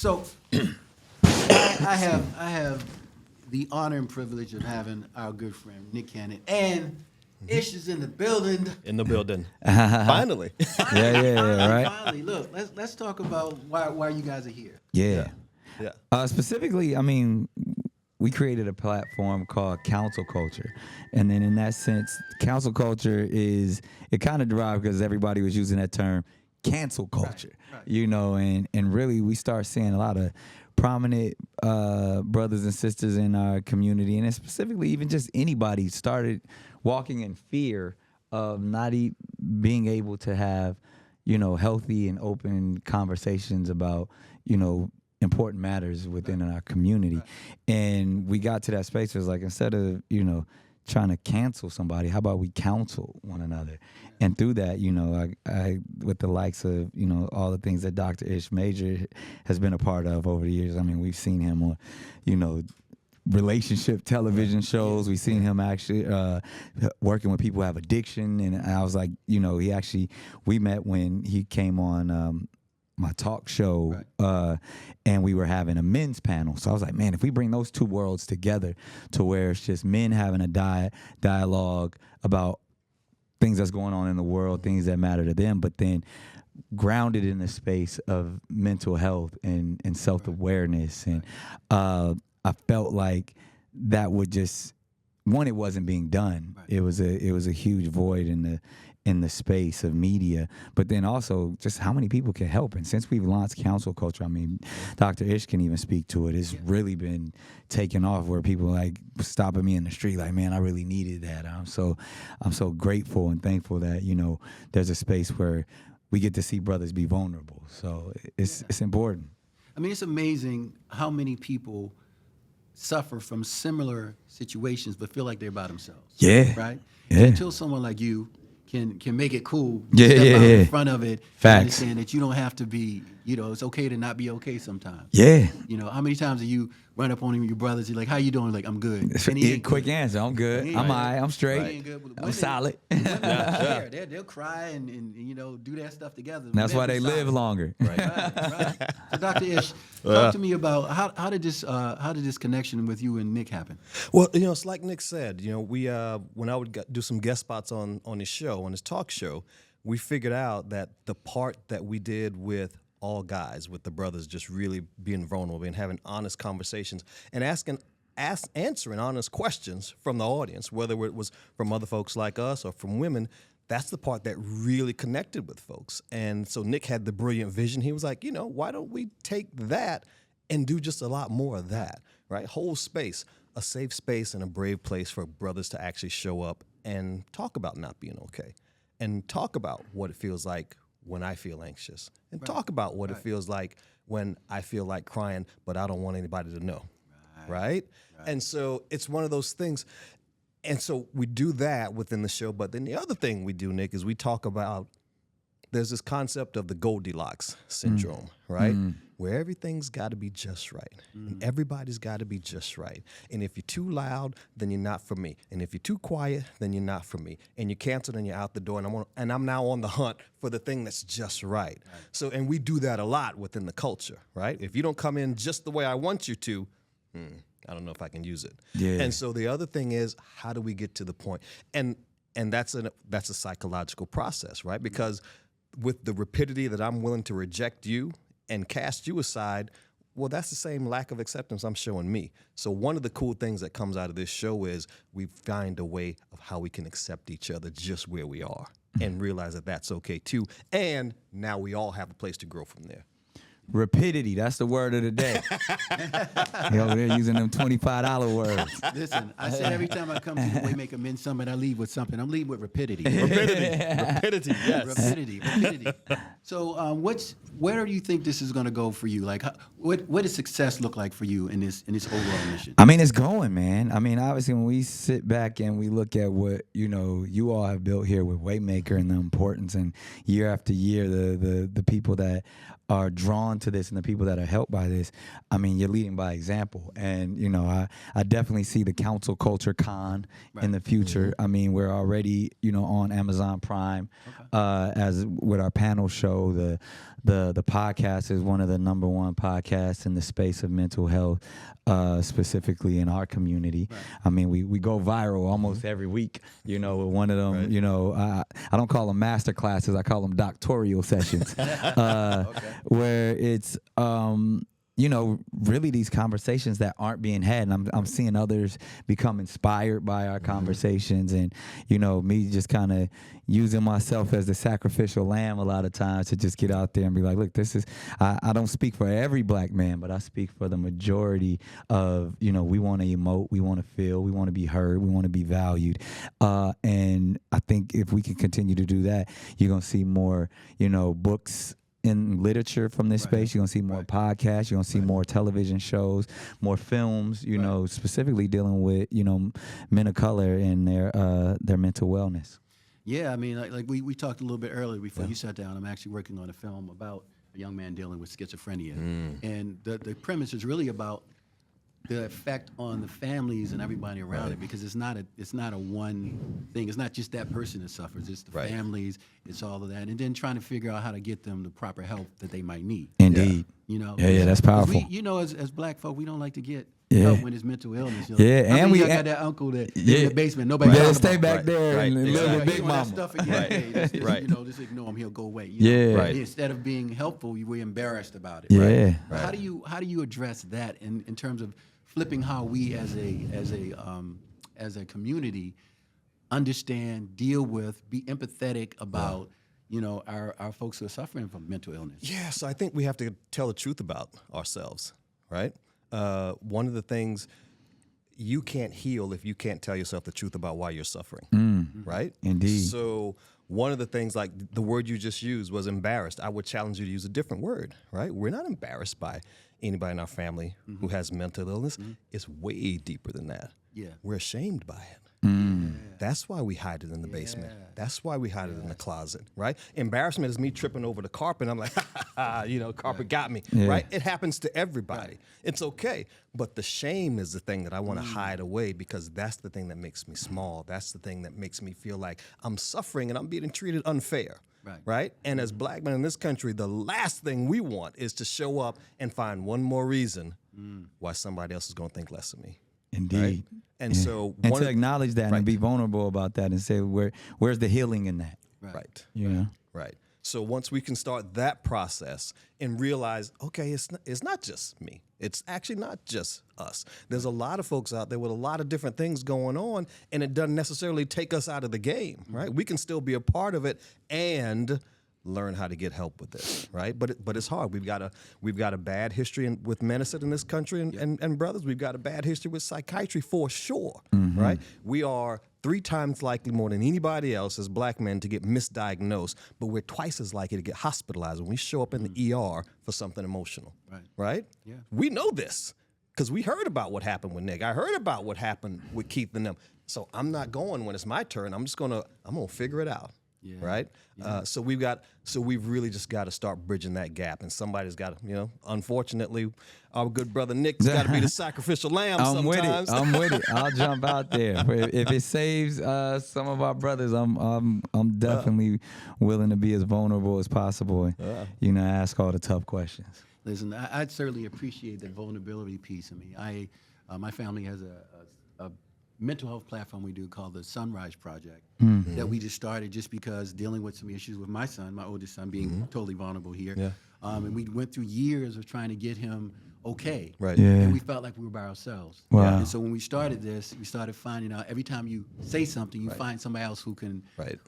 So I have the honor and privilege of having our good friend Nick Cannon and Ish is in the building. In the building. Finally. Right. Finally, look, let's talk about why you guys are here. Yeah. Yeah. Specifically, I mean, we created a platform called Council Culture. And then in that sense, council culture it kind of derived because everybody was using that term, cancel culture. Right. You know, and really we start seeing a lot of prominent brothers and sisters in our community, and specifically even just anybody started walking in fear of not being able to have, healthy and open conversations about, important matters within our community. Right. And we got to that space where it's like, instead of, trying to cancel somebody, how about we counsel one another? And through that, I with the likes of, all the things that Dr. Ish Major has been a part of over the years. I mean, we've seen him on, relationship television shows. We've seen him actually working with people who have addiction. And I was like, we met when he came on my talk show, right. And we were having a men's panel. So I was like, man, if we bring those two worlds together to where it's just men having a dialogue about things that's going on in the world, things that matter to them, but then grounded in the space of mental health and self-awareness. And I felt like that would just, one, it wasn't being done. Right. It was a huge void in the space of media, but then also just how many people can help. And since we've launched council culture, I mean, Dr. Ish can even speak to it. It's really been taken off where people like stopping me in the street, like, man, I really needed that. I'm so grateful and thankful that, there's a space where we get to see brothers be vulnerable. So it's important. I mean, it's amazing how many people suffer from similar situations but feel like they're by themselves. Yeah. Right? Yeah. Until someone like you can make it cool. Yeah, step yeah, out yeah. in front of it. Facts. Understand that you don't have to be, it's okay to not be okay sometimes. Yeah. How many times do you run up on your brothers? You're like, how you doing? Like, I'm good. And he ain't Quick good. answer. I'm good. He ain't I'm good. all right. I'm straight. He ain't good. But I'm women- solid. women are there. They'll cry and do that stuff together. That's why Men they be live solid. longer. Right. So, Dr. Ish, talk to me about how did this connection with you and Nick happen? Well, it's like Nick said, we when I would do some guest spots on his show, on his talk show, we figured out that the part that we did with all guys, with the brothers, just really being vulnerable and having honest conversations and answering honest questions from the audience, whether it was from other folks like us or from women, that's the part that really connected with folks. And so Nick had the brilliant vision. He was like, why don't we take that and do just a lot more of that, right? Whole space, a safe space and a brave place for brothers to actually show up and talk about not being okay and talk about what it feels like when I feel anxious and talk about what it feels like when I feel like crying, but I don't want anybody to know, right? And so it's one of those things. And so we do that within the show. But then the other thing we do, Nick, is we talk about, there's this concept of the Goldilocks syndrome, right? Where everything's got to be just right. And everybody's got to be just right. And if you're too loud, then you're not for me. And if you're too quiet, then you're not for me. And you cancel and you're out the door. And I'm now on the hunt for the thing that's just right. So, and we do that a lot within the culture, right? If you don't come in just the way I want you to, I don't know if I can use it. Yeah. And so the other thing is, how do we get to the point? And that's a psychological process, right? Because with the rapidity that I'm willing to reject you and cast you aside, well, that's the same lack of acceptance I'm showing me. So one of the cool things that comes out of this show is we find a way of how we can accept each other just where we are and realize that that's okay too. And now we all have a place to grow from there. Rapidity, that's the word of the day. He over there using them $25 words. Listen, I said every time I come to the Waymaker Men's Summit, I leave with something. I'm leaving with rapidity. Rapidity, yes. Rapidity. So, where do you think this is going to go for you? Like, what does success look like for you in this overall mission? I mean, it's going, man. I mean, obviously, when we sit back and we look at what you all have built here with Waymaker and the importance, and year after year, the people that are drawn to this and the people that are helped by this, I mean, you're leading by example. And, you know, I definitely see the council culture con in the future. I mean, we're already, you know, on Amazon Prime as with our panel show. The podcast is one of the #1 podcasts in the space of mental health, specifically in our community. I mean, we go viral almost every week, you know, with one of them, you know, I don't call them master classes, I call them doctoral sessions, where it's, you know, really these conversations that aren't being had. And I'm seeing others become inspired by our conversations, and, you know, me just kind of using myself as the sacrificial lamb a lot of times to just get out there and be like, look, this is, I don't speak for every black man, but I speak for the majority of, you know, we want to emote, we want to feel, we want to be heard, we want to be valued. And I think if we can continue to do that, you're going to see more, you know, books in literature from this space. You're going to see more podcasts. You're going to see more television shows, more films, you know, specifically dealing with, you know, men of color and their mental wellness. Yeah, I mean, like we talked a little bit earlier before you sat down. I'm actually working on a film about a young man dealing with schizophrenia. And the premise is really about the effect on the families and everybody around it, because it's not a one thing. It's not just that person that suffers. It's the families. It's all of that, and then trying to figure out how to get them the proper help that they might need. Indeed. You know. Yeah, that's powerful. We, you know, as black folk, we don't like to get help when it's mental illness. You know? Yeah, and we we got that uncle that in the basement. Nobody better stay back there and live with Big Mama. Stuff again. Hey, you know, just ignore him. He'll go away. You know? Instead of being helpful, we're embarrassed about it. Yeah. Right? How do you address that in terms of flipping how we as a community understand, deal with, be empathetic about, you know, our folks who are suffering from mental illness? Yeah, so I think we have to tell the truth about ourselves, right? One of the things, you can't heal if you can't tell yourself the truth about why you're suffering, right? Indeed. So one of the things, like the word you just used was embarrassed. I would challenge you to use a different word, right? We're not embarrassed by anybody in our family who has mental illness. It's way deeper than that. Yeah. We're ashamed by it. That's why we hide it in the basement. That's why we hide it in the closet, right? Embarrassment is me tripping over the carpet. I'm like, you know, carpet got me, right? It happens to everybody. It's okay. But the shame is the thing that I want to hide away, because that's the thing that makes me small. That's the thing that makes me feel like I'm suffering and I'm being treated unfair. Right? And as black men in this country, the last thing we want is to show up and find one more reason why somebody else is going to think less of me. Indeed. Right? And so and to acknowledge that and be vulnerable about that and say, where's the healing in that? Right. You know? Right. So once we can start that process and realize, okay, it's not just me. It's actually not just us. There's a lot of folks out there with a lot of different things going on, and it doesn't necessarily take us out of the game, right? We can still be a part of it and learn how to get help with this, right? But it's hard. We've got a bad history with medicine in this country, and brothers, we've got a bad history with psychiatry for sure, right? We are 3 times likely more than anybody else as black men to get misdiagnosed, but we're twice as likely to get hospitalized when we show up in the ER for something emotional, right? Yeah. We know this because we heard about what happened with Nick. I heard about what happened with Keith and them. So I'm not going when it's my turn. I'm gonna figure it out. Yeah. Right. Yeah. So we've really just got to start bridging that gap, and somebody's got to, you know, unfortunately, our good brother Nick's got to be the sacrificial lamb. I'm sometimes. with it. I'll jump out there if it saves some of our brothers. I'm definitely willing to be as vulnerable as possible. And, you know, ask all the tough questions. Listen, I'd certainly appreciate the vulnerability piece of me. My family has a mental health platform we do called the Sunrise Project that we just started just because dealing with some issues with my son, my oldest son, being totally vulnerable here. Yeah. And we went through years of trying to get him okay. Right. Yeah. And we felt like we were by ourselves. Wow. And so when we started this, we started finding out every time you say something, you find somebody else who can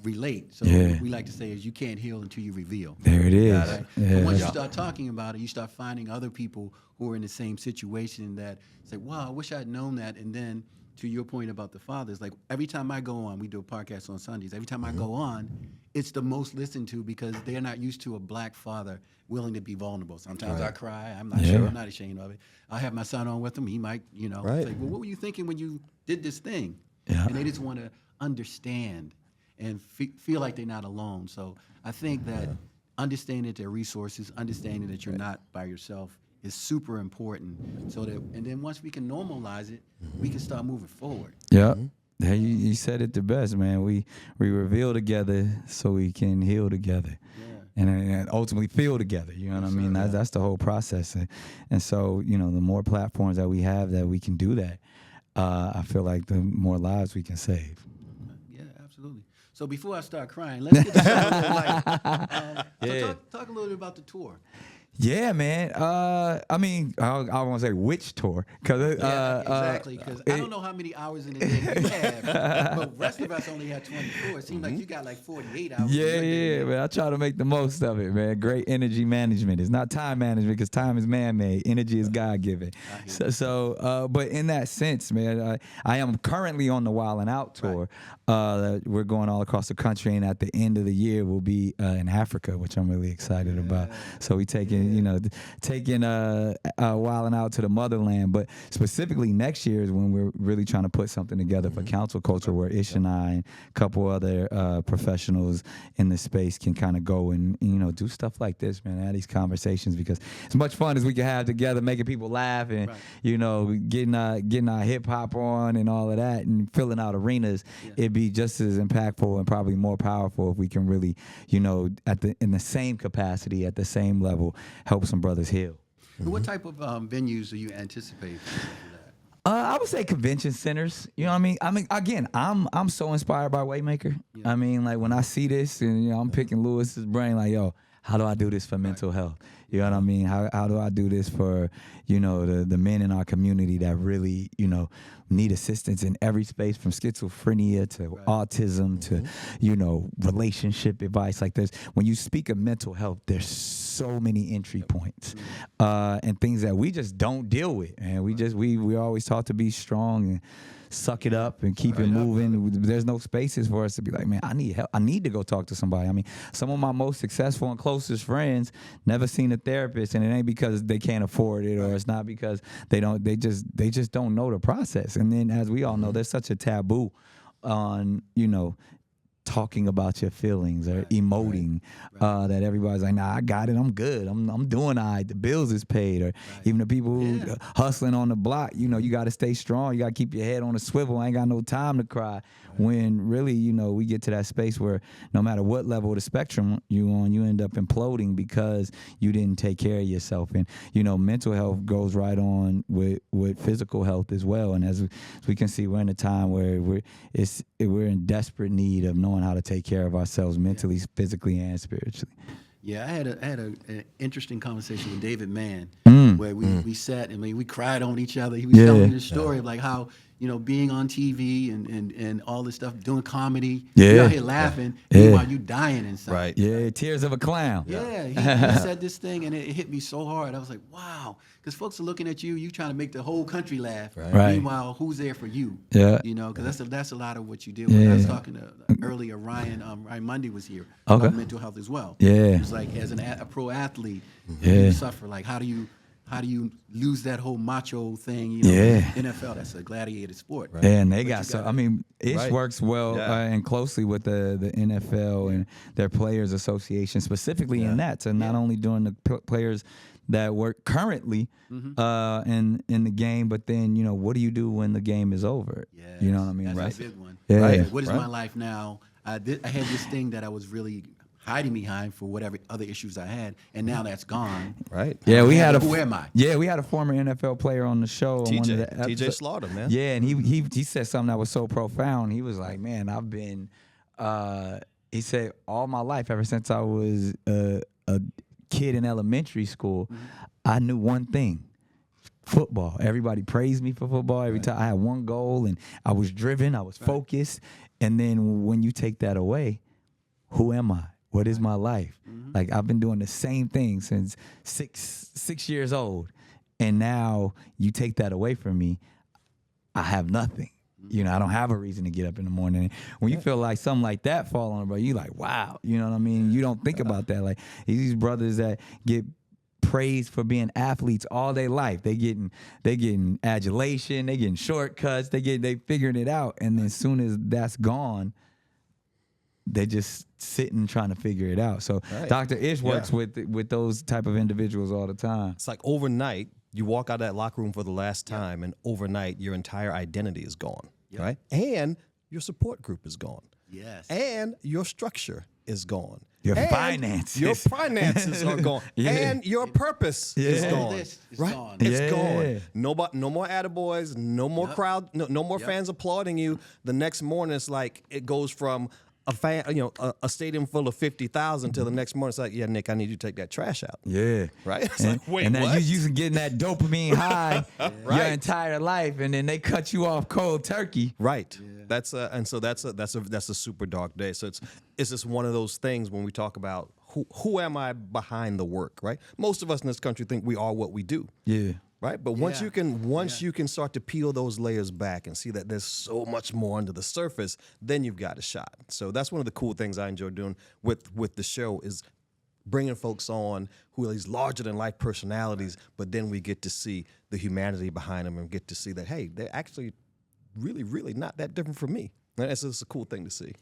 relate. So we like to say is you can't heal until you reveal. There it is. Right? Yeah. But once you start talking about it, you start finding other people who are in the same situation that say, wow, I wish I'd known that. And then to your point about the fathers, like every time I go on, we do a podcast on Sundays. Every time I go on, it's the most listened to because they're not used to a black father willing to be vulnerable. Sometimes I cry. I'm not sure. I'm not ashamed of it. I have my son on with him. He might, you know, say, well, what were you thinking when you did this thing? Yeah. And they just want to understand and feel like they're not alone. So I think that understanding their resources, understanding that you're not by yourself is super important. So that, and then once we can normalize it, we can start moving forward. Yep. Yeah, you said it the best, man. We reveal together so we can heal together. And ultimately feel together. You know what I mean? That's the whole process. And so, the more platforms that we have that we can do that, I feel like the more lives we can save. Yeah, absolutely. So before I start crying, let's get to something a little light. So talk a little bit about the tour. Yeah, man. I mean, I want to say which tour, because exactly. Because I don't know how many hours in the day you have, but rest of us only had 24. It seems like you got like 48 hours. Yeah, man. I try to make the most of it, man. Great energy management. It's not time management because time is man-made. Energy is God-given. But in that sense, man, I am currently on the Wild and Out tour. We're going all across the country, and at the end of the year, we'll be in Africa, which I'm really excited about. So we taking Wild and Out to the motherland. But specifically next year is when we're really trying to put something together for council culture, where Ish and I and a couple other professionals in the space can kind of go and do stuff like this, man. Have these conversations, because as much fun as we can have together, making people laugh and getting our hip hop on and all of that, and filling out arenas, it'd be just as impactful and probably more powerful if we can really, in the same capacity, at the same level, help some brothers heal. What type of venues do you anticipate for that? I would say convention centers. You know what I mean? Again, I'm so inspired by Waymaker. Yeah. I mean, like when I see this, and I'm picking Lewis's brain, like, yo, how do I do this for mental health? You know what I mean? How do I do this for, the men in our community that really, need assistance in every space, from schizophrenia to autism to, relationship advice. Like when you speak of mental health, there's so many entry points and things that we just don't deal with. And we always taught to be strong and suck it up and keep it moving. There's no spaces for us to be like, man, I need help. I need to go talk to somebody. I mean, some of my most successful and closest friends never seen a therapist, and it ain't because they can't afford it, or it's not because they just don't know the process. And then, as we all know, there's such a taboo on, talking about your feelings or emoting, that everybody's like, nah, I got it, I'm good, I'm doing all right, the bills is paid. Or even the people who hustling on the block, you got to stay strong, you got to keep your head on a swivel, I ain't got no time to cry. When really, we get to that space where no matter what level of the spectrum you on, you end up imploding because you didn't take care of yourself. And mental health goes right on with physical health as well. And as we can see, we're in a time where we're in desperate need of knowing how to take care of ourselves mentally, physically, and spiritually. Yeah, I had an interesting conversation with David Mann where we sat and we cried on each other. He was telling me the story of like how being on TV and all this stuff, doing comedy, you're out here laughing, meanwhile you dying inside. Right. Yeah, tears of a clown. Yeah, he said this thing and it hit me so hard. I was like, wow, because folks are looking at you trying to make the whole country laugh. Right. Meanwhile, who's there for you? Yeah. Because that's a lot of what you deal with. I was talking to earlier, Ryan Mundy was here about mental health as well. Yeah. He was like, as a pro athlete, you suffer. Like, how do you lose that whole macho thing? NFL, that's a gladiator sport. Right? Yeah, and they got so. I mean, Ish works well and closely with the NFL and their Players Association, specifically in that, to not only doing the players that work currently in the game, but then what do you do when the game is over? Yes, you know what I mean? That's a big one. Yeah. Right. What is my life now? I had this thing that I was really hiding behind for whatever other issues I had, and now that's gone. Right. Yeah, who am I? Yeah, we had a former NFL player on the show. TJ Slaughter, man. Yeah, and he said something that was so profound. He was like, man, I've been, he said, all my life, ever since I was a kid in elementary school, I knew one thing: football. Everybody praised me for football. Every time I had one goal, and I was driven, I was focused. And then when you take that away, who am I? What is my life? Like, I've been doing the same thing since six years old, and now you take that away from me, I have nothing. I don't have a reason to get up in the morning. When you feel like something like that fall on, bro, you like, wow. You know what I mean? You don't think about that. Like, these brothers that get praised for being athletes all their life, they getting adulation, they getting shortcuts, they figuring it out, and then as soon as that's gone, they're just sitting trying to figure it out. So Right. Dr. Ish works with those type of individuals all the time. It's like overnight, you walk out of that locker room for the last time, and overnight, your entire identity is gone, right? And your support group is gone. Yes. And your structure is gone. Your And finances. Your finances are gone. Yeah. And your purpose is Yeah. gone. All this is right? gone. It's Yeah. gone. No more attaboys, no more crowd, no more fans applauding you. The next morning, it's like it goes from a fan, a stadium full of 50,000 till the next morning. It's like, yeah, Nick, I need you to take that trash out. Yeah. Right? It's And, like, wait, and then what? you getting that dopamine high your Right. entire life, and then they cut you off cold turkey. Right. That's a super dark day. So it's just one of those things when we talk about who am I behind the work, right? Most of us in this country think we are what we do. Yeah. Right, but once Yeah. you can start to peel those layers back and see that there's so much more under the surface, then you've got a shot. So that's one of the cool things I enjoy doing with the show is bringing folks on who are these larger than life personalities, but then we get to see the humanity behind them and get to see that hey, they're actually really, really not that different from me. And that's just a cool thing to see.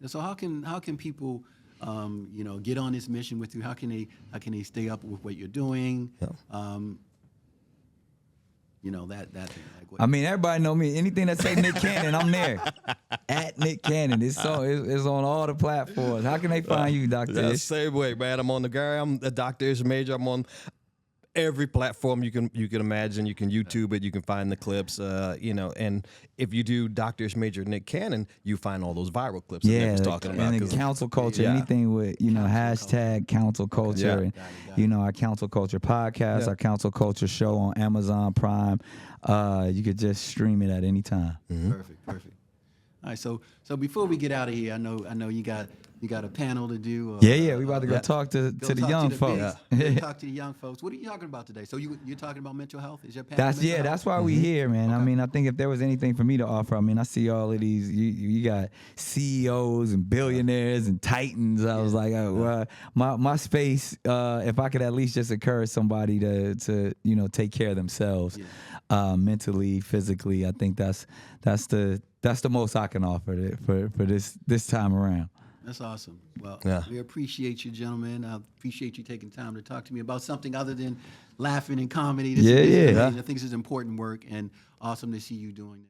So how can people get on this mission with you? How can they stay up with what you're doing? Yeah. That thing. Like what, I mean, everybody know me. Anything that say Nick Cannon, I'm there. At Nick Cannon. It's on all the platforms. How can they find you, Dr. Yeah, Ish? same way, man. I'm on the Gary. I'm a Dr. Ish Major. I'm on every platform you can imagine. You can YouTube it. You can find the clips. And if you do Dr. Ish Major Nick Cannon, you find all those viral clips that Nick was talking about. And 'cause- then council culture, Yeah. anything with, hashtag council culture. Yeah. And, Got it. our council culture podcast, Yeah. our council culture show on Amazon Prime. You could just stream it at any time. Perfect. All right. So before we get out of here, I know you got a panel to do. Yeah. We about to go talk to Go the talk young to folks. Go talk to the young folks. What are you talking about today? So you're talking about mental health? Is your panel? mental health? That's why we here, man. I mean, I think if there was anything for me to offer, I mean, I see all of these. You got CEOs and billionaires and titans. I was like, my space. If I could at least just encourage somebody to take care of themselves, mentally, physically, I think that's the most I can offer for this time around. That's awesome. Well, Yeah. we appreciate you, gentlemen. I appreciate you taking time to talk to me about something other than laughing and comedy. This is Yeah. amazing. I think this is important work and awesome to see you doing it.